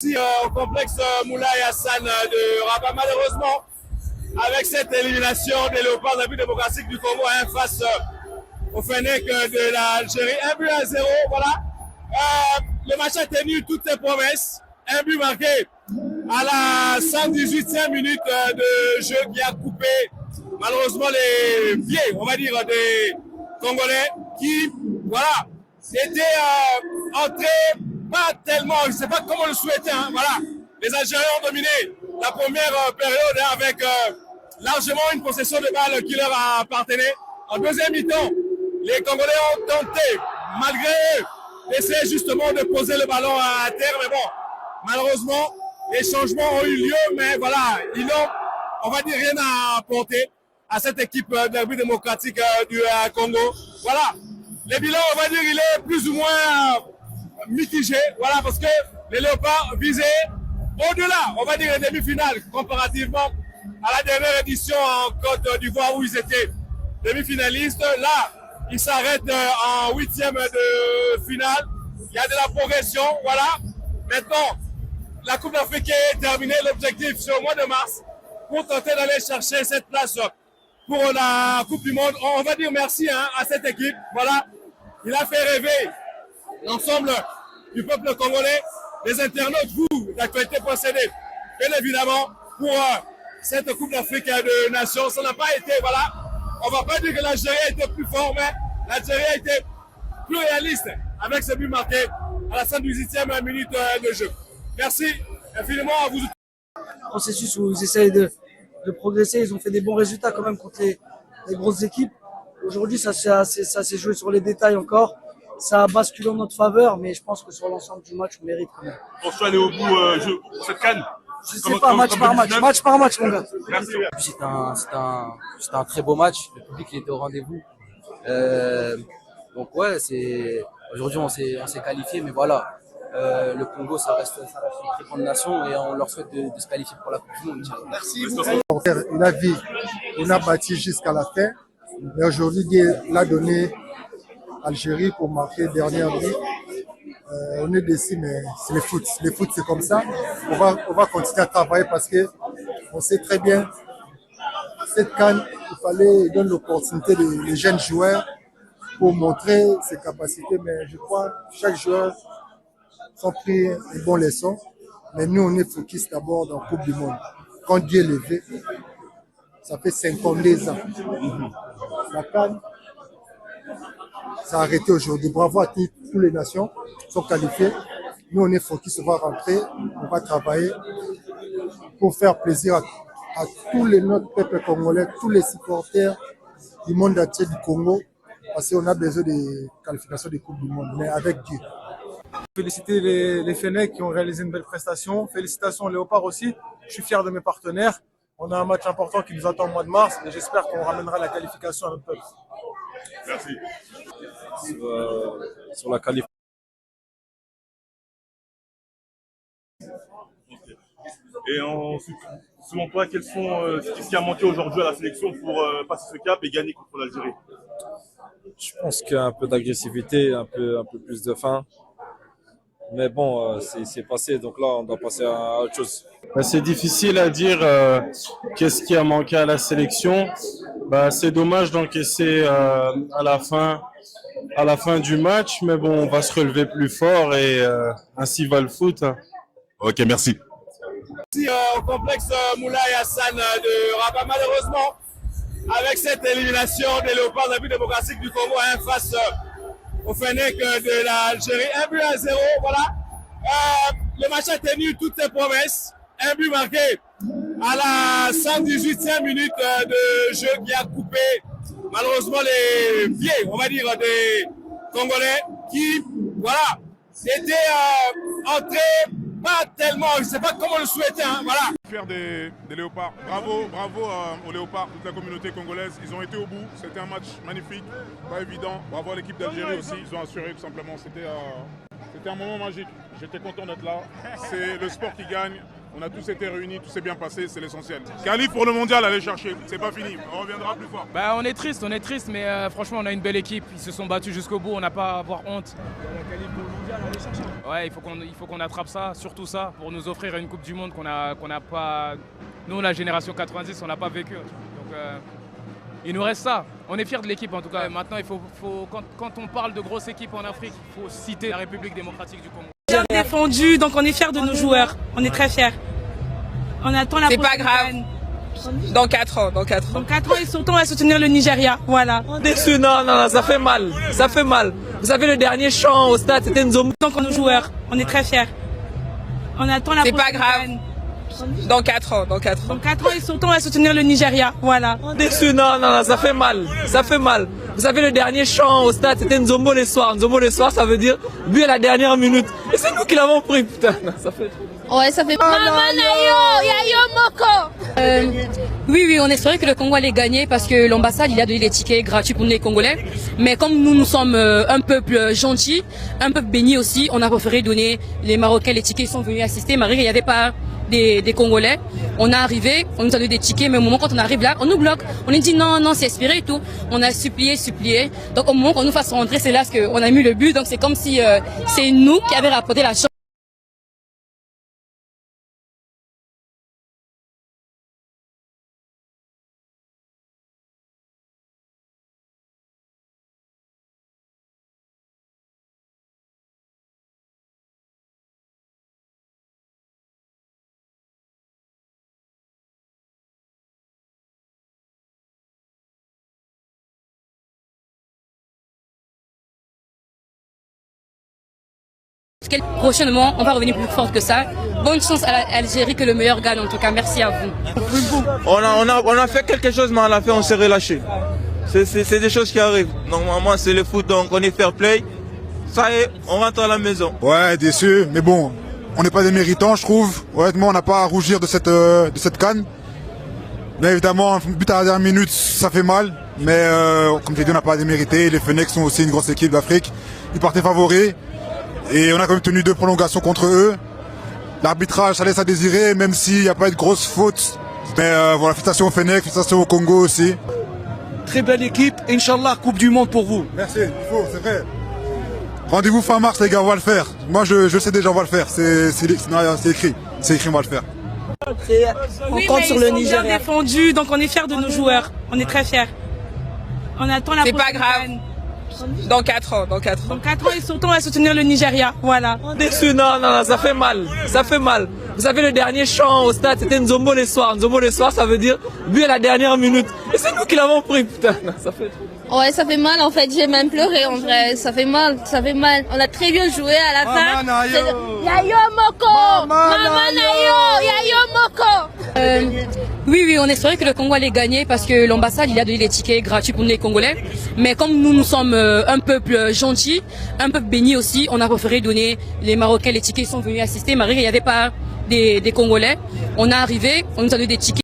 Ici au complexe Moulay Hassan de Rabat, malheureusement, avec cette élimination des Léopards de la République démocratique du Congo face au Fennec de l'Algérie, 1-0, voilà. Le match a tenu toutes ses promesses, un but marqué à la 118e minute de jeu qui a coupé malheureusement les pieds, on va dire, des Congolais qui, voilà, étaient entrés pas tellement, je ne sais pas comment on le souhaitait, hein, voilà. Les Algériens ont dominé la première période avec largement une possession de balle qui leur appartenait. En deuxième mi-temps, les Congolais ont tenté, malgré eux, d'essayer justement de poser le ballon à terre, mais bon, malheureusement, les changements ont eu lieu, mais voilà, ils n'ont, on va dire, rien à apporter à cette équipe de la République démocratique du Congo. Voilà, le bilan, on va dire, il est plus ou moins mitigé, voilà, parce que les Léopards visaient au-delà, on va dire, les demi-finales, comparativement à la dernière édition en Côte d'Ivoire où ils étaient demi-finalistes. Là, ils s'arrêtent en 8e de finale. Il y a de la progression, voilà. Maintenant, la Coupe d'Afrique est terminée. L'objectif, c'est au mois de mars pour tenter d'aller chercher cette place pour la Coupe du Monde. On va dire merci à cette équipe. Voilà, il a fait rêver l'ensemble du peuple congolais, les internautes, vous, d'actualité.cd, bien évidemment, pour cette Coupe d'Afrique de Nations. Ça n'a pas été, voilà, on ne va pas dire que l'Algérie a été plus fort, mais l'Algérie a été plus réaliste avec ce but marqué à la 118e minute de jeu. Merci infiniment à vous. Processus où ils essayent de progresser, ils ont fait des bons résultats quand même contre les grosses équipes. Aujourd'hui, ça s'est joué sur les détails encore. Ça a basculé en notre faveur, mais je pense que sur l'ensemble du match, on mérite quand même. On soit aller au bout pour cette canne. Je sais pas, match par match, mon gars. C'était un très beau match. Le public il était au rendez-vous. Donc ouais, aujourd'hui on s'est qualifié, mais voilà. Le Congo, ça reste une très grande nation et on leur souhaite de se qualifier pour la Coupe du Monde. Merci. Il a vu, on a bâti jusqu'à la fin, mais aujourd'hui il a donné Algérie pour marquer dernière vie. On est déçus, mais c'est le foot. Le foot, c'est comme ça. On va continuer à travailler parce que on sait très bien cette CAN, il fallait donner l'opportunité des jeunes joueurs pour montrer ses capacités. Mais je crois que chaque joueur a pris une bonne leçon. Mais nous, on est focus d'abord dans la Coupe du Monde. Quand Dieu est levé, ça fait 52 ans. La CAN, ça a arrêté aujourd'hui. Bravo à toutes les nations qui sont qualifiées. Nous, on est focus, on va rentrer, on va travailler pour faire plaisir à tous les notre peuple congolais, tous les supporters du monde entier du Congo, parce qu'on a besoin de qualifications de Coupe du Monde, mais avec Dieu. Féliciter les Fennecs qui ont réalisé une belle prestation. Félicitations aux Léopards aussi. Je suis fier de mes partenaires. On a un match important qui nous attend au mois de mars et j'espère qu'on ramènera la qualification à notre peuple. Merci. Sur la qualification. Et ensuite, selon toi, qu'est-ce qui a manqué aujourd'hui à la sélection pour passer ce cap et gagner contre l'Algérie? Je pense qu'il y a un peu d'agressivité, un peu plus de faim. Mais bon, c'est passé, donc là, on doit passer à autre chose. C'est difficile à dire qu'est-ce qui a manqué à la sélection. C'est dommage d'encaisser à la fin du match, mais bon, on va se relever plus fort et ainsi va le foot. Ok, merci. Ici au complexe Moulay Hassan de Rabat, malheureusement, avec cette élimination des Léopards de la République démocratique du Congo face au Fennec de l'Algérie, 1-0, voilà. Le match a tenu toutes ses promesses, un but marqué à la 118e minute de jeu qui a coupé malheureusement les pieds, on va dire, des Congolais qui, voilà, étaient entrés pas tellement, je ne sais pas comment on le souhaitait, hein, voilà. Fier des Léopards. Bravo aux Léopards, toute la communauté congolaise. Ils ont été au bout. C'était un match magnifique, pas évident. Bravo à l'équipe d'Algérie aussi. Ils ont assuré tout simplement. C'était un moment magique. J'étais content d'être là. C'est le sport qui gagne. On a tous été réunis, tout s'est bien passé, c'est l'essentiel. Qualif pour le mondial, allez chercher, c'est pas fini, on reviendra plus fort. Bah, on est triste, mais franchement on a une belle équipe. Ils se sont battus jusqu'au bout, on n'a pas à avoir honte. La qualif pour le mondial, allez chercher. Ouais, il faut qu'on attrape ça, surtout ça, pour nous offrir une Coupe du Monde qu'on n'a pas. Nous, la génération 90, on n'a pas vécu. Donc il nous reste ça. On est fiers de l'équipe en tout cas. Maintenant, quand on parle de grosses équipes en Afrique, il faut citer la République démocratique du Congo. Bien défendu, donc on est fiers de nos joueurs. On est très fiers. On attend la prochaine. C'est pas grave. Dans 4 ans. Dans 4 ans, et surtout, on va soutenir le Nigeria. Voilà. Déçu, non, ça fait mal. Ça fait mal. Vous savez, le dernier chant au stade, c'était Nzombo. Donc, nos joueurs, on est très fiers. On attend la prochaine. C'est pas grave. Dans 4 ans. Dans 4 ans, et surtout, on va soutenir le Nigeria. Voilà. Déçu, non, ça fait mal. Ça fait mal. Vous savez, le dernier chant au stade, c'était Nzombo les soirs. Nzombo les soirs, ça veut dire but à la dernière minute. Et c'est nous qui l'avons pris, putain. Ça fait trop. Ouais, ça fait oui, on espérait que le Congo allait gagner parce que l'ambassade il a donné des tickets gratuits pour nous les Congolais. Mais comme nous sommes un peuple gentil, un peuple béni aussi, on a préféré donner les Marocains les tickets. Ils sont venus assister. Malgré qu'il n'y avait pas des Congolais, on est arrivé, on nous a donné des tickets, mais au moment quand on arrive là, on nous bloque. On nous dit non, c'est expiré et tout. On a supplié. Donc au moment qu'on nous fasse rentrer, c'est là qu'on a mis le but. Donc c'est comme si c'est nous qui avions rapporté la chance. Prochainement, on va revenir plus fort que ça. Bonne chance à l'Algérie, que le meilleur gagne en tout cas. Merci à vous. On a fait quelque chose, mais à la fin, on s'est relâché. C'est des choses qui arrivent. Normalement, c'est le foot, donc on est fair play. Ça y est, on rentre à la maison. Ouais, déçu, mais bon, on n'est pas des méritants, je trouve. Honnêtement, on n'a pas à rougir de cette CAN. Bien évidemment, un but à la dernière minute, ça fait mal. Mais comme j'ai dit, on n'a pas à démériter. Les Fennecs sont aussi une grosse équipe d'Afrique. Ils partaient favoris. Et on a quand même tenu 2 prolongations contre eux. L'arbitrage, ça laisse à désirer, même s'il n'y a pas eu de grosses fautes. Mais voilà, félicitations aux Fennecs, félicitations au Congo aussi. Très belle équipe, Inch'Allah, Coupe du Monde pour vous. Merci, il faut, c'est vrai. Rendez-vous fin mars, les gars, on va le faire. Moi, je sais déjà, on va le faire. C'est écrit. C'est écrit, on va le faire. On compte sur le Nigeria. Bien défendu, donc on est fiers de nos joueurs. On est très fiers. On attend la prochaine. C'est pas grave. Dans 4 ans. Dans 4 ans, et surtout, on va soutenir le Nigeria. Voilà. Déçu, non, ça fait mal. Ça fait mal. Vous savez, le dernier chant au stade, c'était Nzombo les soirs. Nzombo les soirs, ça veut dire but à la dernière minute. Et c'est nous qui l'avons pris, putain. Ça fait trop. Ouais, ça fait mal en fait, j'ai même pleuré en vrai, ça fait mal. On a très bien joué à la fin. Yayo Moko, Maman Nayo, Yayo Moko. Oui, on espérait que le Congo allait gagner parce que l'ambassade il a donné des tickets gratuits pour nous les Congolais. Mais comme nous sommes un peuple gentil, un peuple béni aussi, on a préféré donner les Marocains les tickets. Ils sont venus assister. Malgré qu'il n'y avait pas des Congolais, on est arrivé, on nous a donné des tickets.